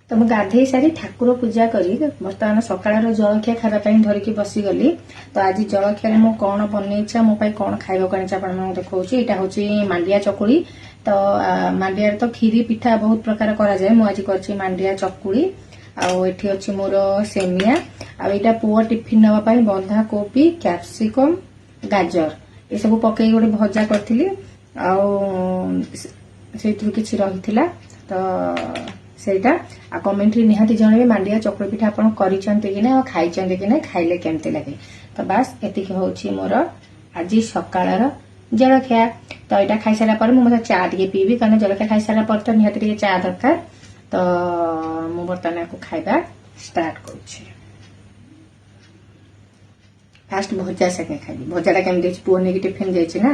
तो मुझे गाधे सारी ठाकुर पूजा करी बर्तमान सकाळ जलखिया खावाई धरिकी बसीगली। तो आज जलखिया मु कौन बनईचा मो कौन खाइबा आप देखा यहाँ हूँ मांडिया चकुली। तो मांडिया तो खीरी पिठा बहुत प्रकार करा जाए। मु आज कर मांडिया चकुली आठी अच्छी मोर सेमिया आईटा पुआ टिफिन नापी बंधा कोबी कैप्सिकम गाजर ये सब पकई गोटे भजा करी कि रही। तो सेटा आ कमेंट रे निहाती जनबे मांडिया चकुली पिठा आपण करिसंते कि ना खाइचंते कि ना खाइले केमते लगे। तो बस एतिक होची मोर आज सकाळर जलखिया। तो यहाँ खाई सारा पर मु चा टे पीबी कारण जलखिया खाई सारा पर तो निहाती टे चा दरकार। तो मु बर्तमान को खाइबा स्टार्ट करूछि। फास्ट भजा संगे खाइबी। भजाटा केमि पुओ नेगी टिफिन जाइछि ना।